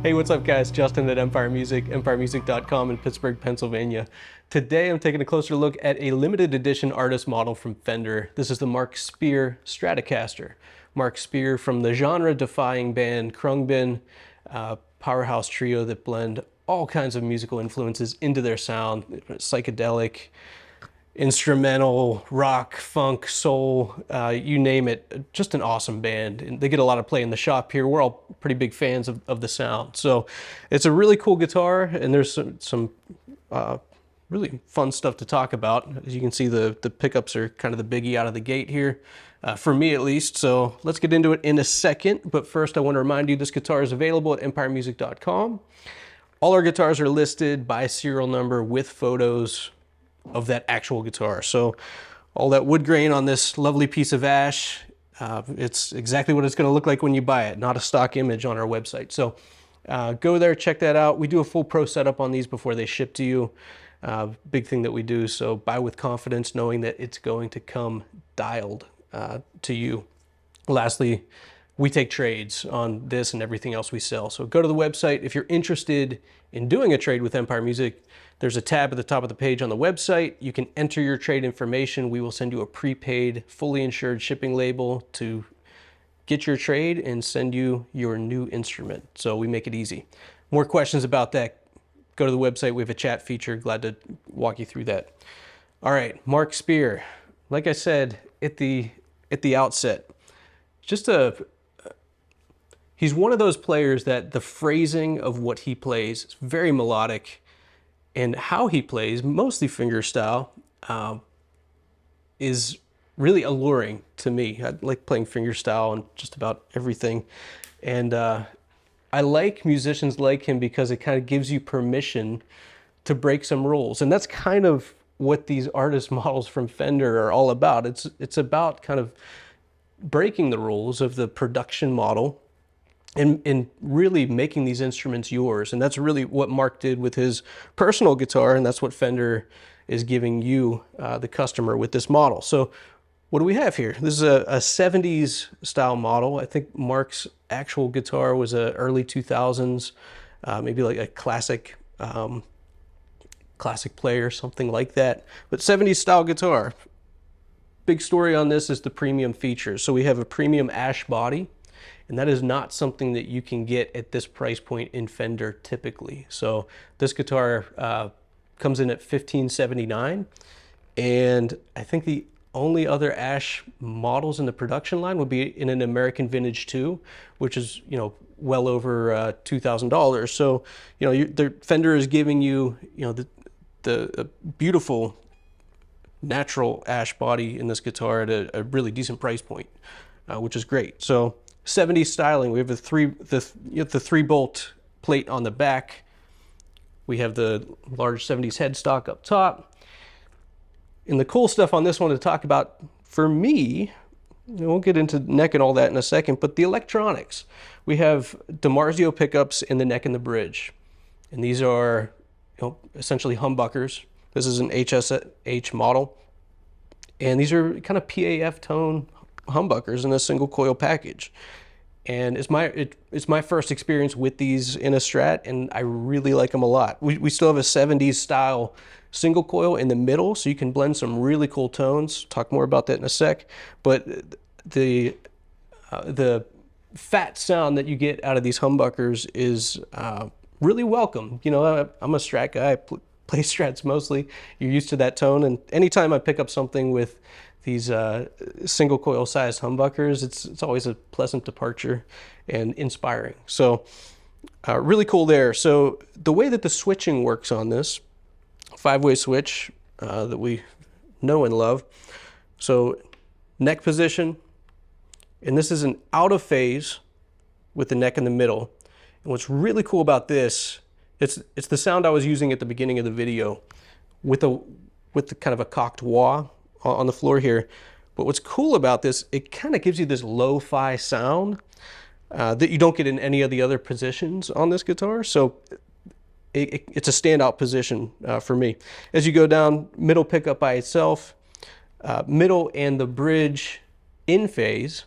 Hey, what's up guys? Justin at Empire Music, empiremusic.com in Pittsburgh, Pennsylvania. Today I'm taking a closer look at a limited edition artist model from Fender. This is the Mark Speer Stratocaster. Mark Speer from the genre-defying band Khruangbin, powerhouse trio that blend all kinds of musical influences into their sound, psychedelic, instrumental, rock, funk, soul, you name it. Just an awesome band. And they get a lot of play in the shop here. We're all pretty big fans of the sound. So it's a really cool guitar, and there's some really fun stuff to talk about. As you can see, the pickups are kind of the biggie out of the gate here, for me at least. So let's get into it in a second. But first, I want to remind you this guitar is available at empiremusic.com. All our guitars are listed by serial number with photos of that actual guitar. So all that wood grain on this lovely piece of ash, it's exactly what it's going to look like when you buy it, not a stock image on our website. So go there, check that out. We do a full pro setup on these before they ship to you. Big thing that we do. So buy with confidence, knowing that it's going to come dialed to you. Lastly, we take trades on this and everything else we sell. So go to the website. If you're interested in doing a trade with Empire Music, there's a tab at the top of the page on the website. You can enter your trade information. We will send you a prepaid, fully insured shipping label to get your trade and send you your new instrument. So we make it easy. More questions about that, go to the website. We have a chat feature. Glad to walk you through that. All right, Mark Speer. Like I said at the outset, he's one of those players that the phrasing of what he plays is very melodic. And how he plays, mostly fingerstyle, is really alluring to me. I like playing fingerstyle on just about everything. And I like musicians like him because it kind of gives you permission to break some rules. And that's kind of what these artist models from Fender are all about. It's about kind of breaking the rules of the production model and really making these instruments yours. And that's really what Mark did with his personal guitar, and that's what Fender is giving you, the customer, with this model. So what do we have here? This is a 70s style model. I think Mark's actual guitar was a early 2000s, maybe like a classic player, something like that. But 70s style guitar. Big story on this is the premium features. So we have a premium ash body, and that is not something that you can get at this price point in Fender typically. So this guitar comes in at $1,579, and I think the only other ash models in the production line would be in an American Vintage 2, which is, you know, well over $2,000. So, you know, Fender is giving you, you know, the beautiful natural ash body in this guitar at a really decent price point, which is great. So 70s styling, we have the 3-bolt plate on the back. We have the large 70s headstock up top. And the cool stuff on this one to talk about for me, we'll get into neck and all that in a second, but the electronics. We have DiMarzio pickups in the neck and the bridge. And these are, you know, essentially humbuckers. This is an HSH model. And these are kind of PAF tone humbuckers in a single coil package. And it's my first experience with these in a Strat, and I really like them a lot. We still have a 70s style single coil in the middle, so you can blend some really cool tones. Talk more about that in a sec. But the fat sound that you get out of these humbuckers is really welcome. You know, I'm a Strat guy. I play Strats mostly, you're used to that tone. And anytime I pick up something with these single coil sized humbuckers, it's always a pleasant departure and inspiring. So really cool there. So the way that the switching works on this 5-way switch that we know and love. So neck position, and this is an out of phase with the neck in the middle. And what's really cool about this, it's the sound I was using at the beginning of the video with the kind of a cocked wah on the floor here. But what's cool about this, it kind of gives you this lo-fi sound that you don't get in any of the other positions on this guitar. So it's a standout position for me. As you go down, middle pickup by itself, middle and the bridge in phase,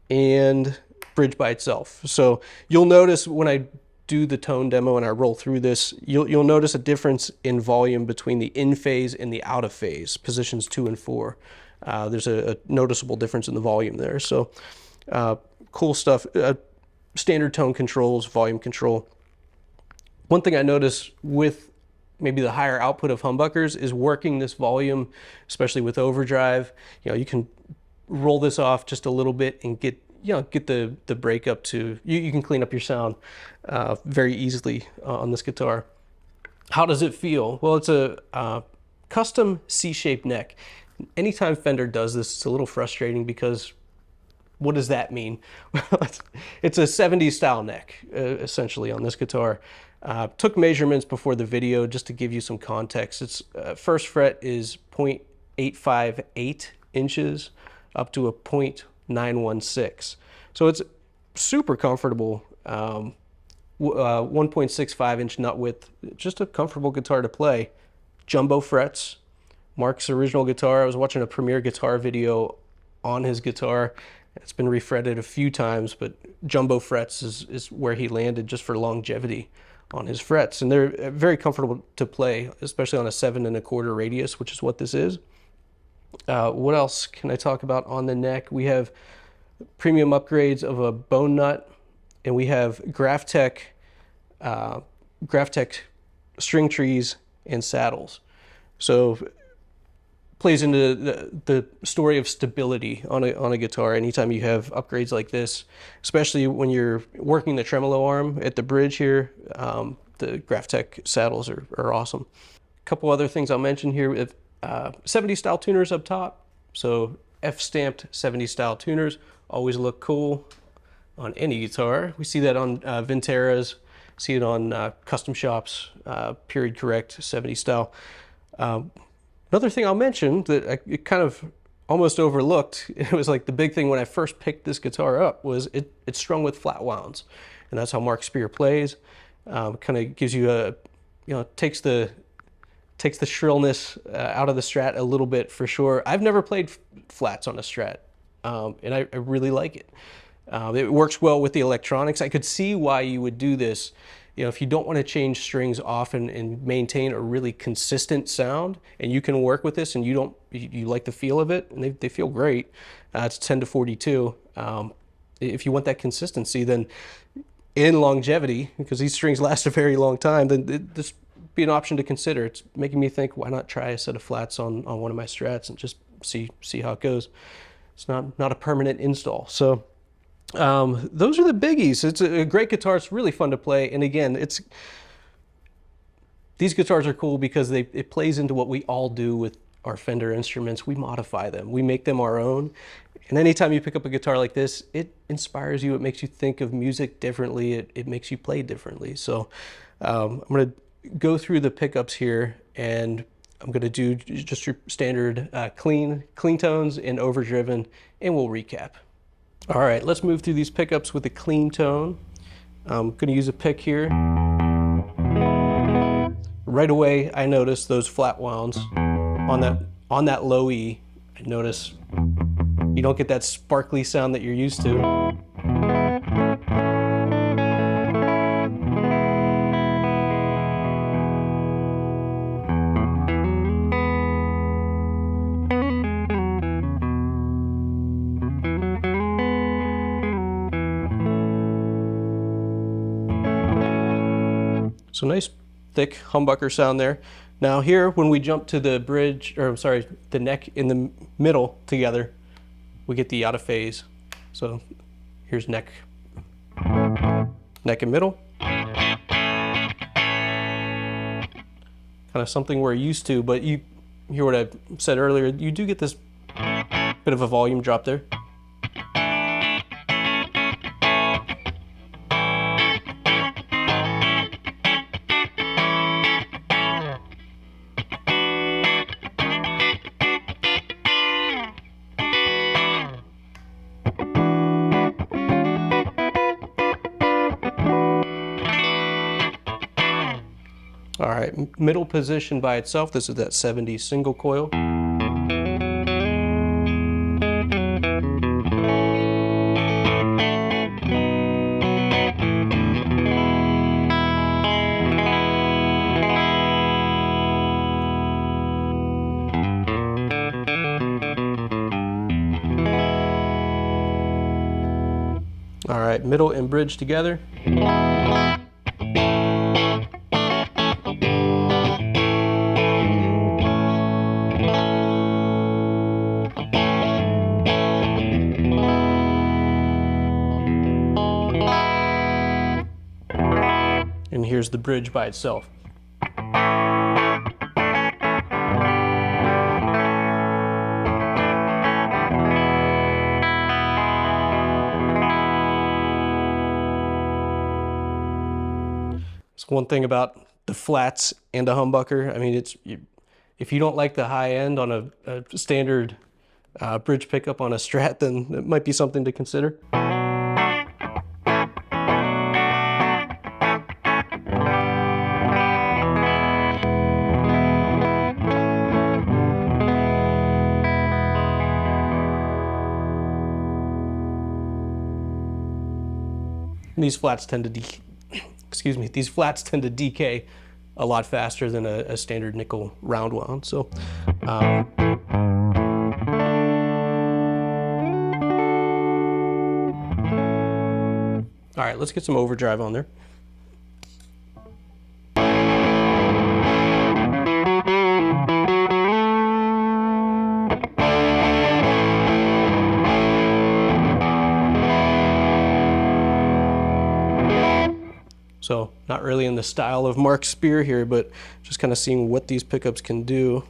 and bridge by itself. So you'll notice when I do the tone demo and I roll through this, you'll notice a difference in volume between the in phase and the out of phase, positions 2 and 4. There's a noticeable difference in the volume there. So cool stuff. Standard tone controls, volume control. One thing I notice with maybe the higher output of humbuckers is working this volume, especially with overdrive. You know, you can roll this off just a little bit and get the break up to, you can clean up your sound very easily on this guitar. How does it feel? Well, it's a custom C-shaped neck. Anytime Fender does this, it's a little frustrating because what does that mean? Well, it's a 70s style neck, essentially, on this guitar. Took measurements before the video just to give you some context. Its first fret is 0.858 inches up to a 0.916. So it's super comfortable. 1.65 inch nut width, just a comfortable guitar to play. Jumbo frets. Mark's original guitar, I was watching a Premier guitar video on his guitar. It's been refretted a few times, but jumbo frets is where he landed just for longevity on his frets. And they're very comfortable to play, especially on a 7 1/4 radius, which is what this is. What else can I talk about on the neck? We have premium upgrades of a bone nut, and we have Graphtec string trees and saddles. So plays into the story of stability on a guitar anytime you have upgrades like this, especially when you're working the tremolo arm at the bridge here. The Graphtec saddles are awesome. A couple other things I'll mention here. With 70 style tuners up top, so F-stamped 70 style tuners always look cool on any guitar. We see that on Vinteras, see it on custom shops, period correct 70 style. Another thing I'll mention that I kind of almost overlooked, it was like the big thing when I first picked this guitar up, was it's strung with flat wounds. And that's how Mark Speer plays. Kind of gives you takes the shrillness out of the Strat a little bit for sure. I've never played flats on a Strat, and I really like it. It works well with the electronics. I could see why you would do this. You know, if you don't want to change strings often and maintain a really consistent sound, and you can work with this and you like the feel of it, and they feel great. It's 10 to 42. If you want that consistency, then in longevity, because these strings last a very long time, then this be an option to consider. It's making me think, why not try a set of flats on one of my Strats and just see how it goes. It's not a permanent install. So those are the biggies. It's a great guitar. It's really fun to play. And again, these guitars are cool because it plays into what we all do with our Fender instruments. We modify them. We make them our own. And anytime you pick up a guitar like this, it inspires you. It makes you think of music differently. It makes you play differently. So I'm going to go through the pickups here, and I'm going to do just your standard clean tones and overdriven, and we'll recap. All right, let's move through these pickups with a clean tone. I'm going to use a pick here. Right away, I notice those flat wounds on that low E. I notice you don't get that sparkly sound that you're used to. So nice thick humbucker sound there. Now here, when we jump to the bridge, or I'm sorry, the neck in the middle together, we get the out of phase. So here's neck and middle. Kind of something we're used to, but you hear what I said earlier, you do get this bit of a volume drop there. All right, middle position by itself, this is that 70 single coil. All right, middle and bridge together. And here's the bridge by itself. It's one thing about the flats and a humbucker. I mean, if you don't like the high end on a standard bridge pickup on a Strat, then it might be something to consider. These flats tend to these flats tend to decay a lot faster than a standard nickel round wound. So all right, let's get some overdrive on there. So not really in the style of Mark Speer here, but just kind of seeing what these pickups can do.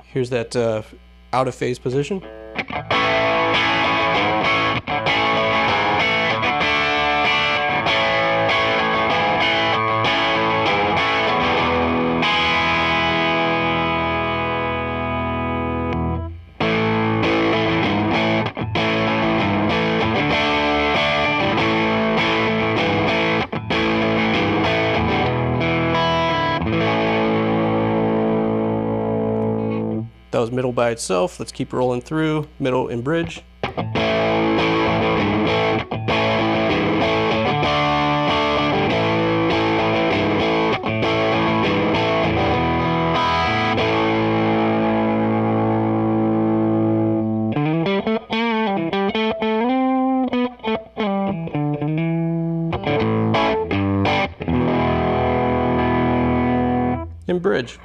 Here's that out of phase position. That was middle by itself. Let's keep rolling through middle and bridge. And bridge.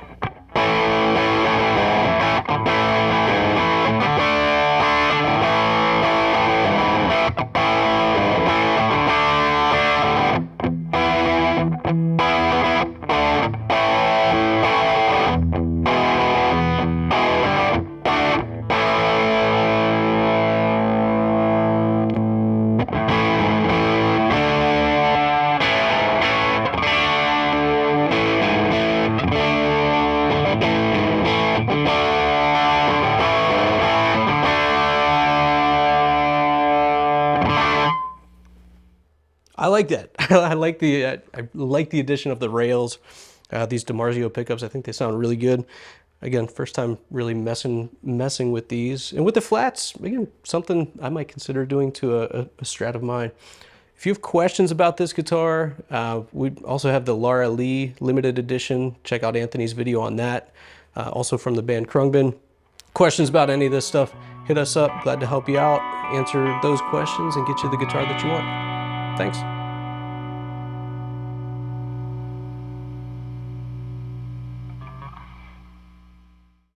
I like that. I like the addition of the rails. These DiMarzio pickups, I think they sound really good. Again, first time really messing with these. And with the flats, again, something I might consider doing to a Strat of mine. If you have questions about this guitar, we also have the Lara Lee limited edition. Check out Anthony's video on that. Also from the band Khruangbin. Questions about any of this stuff, hit us up. Glad to help you out, answer those questions, and get you the guitar that you want. Thanks.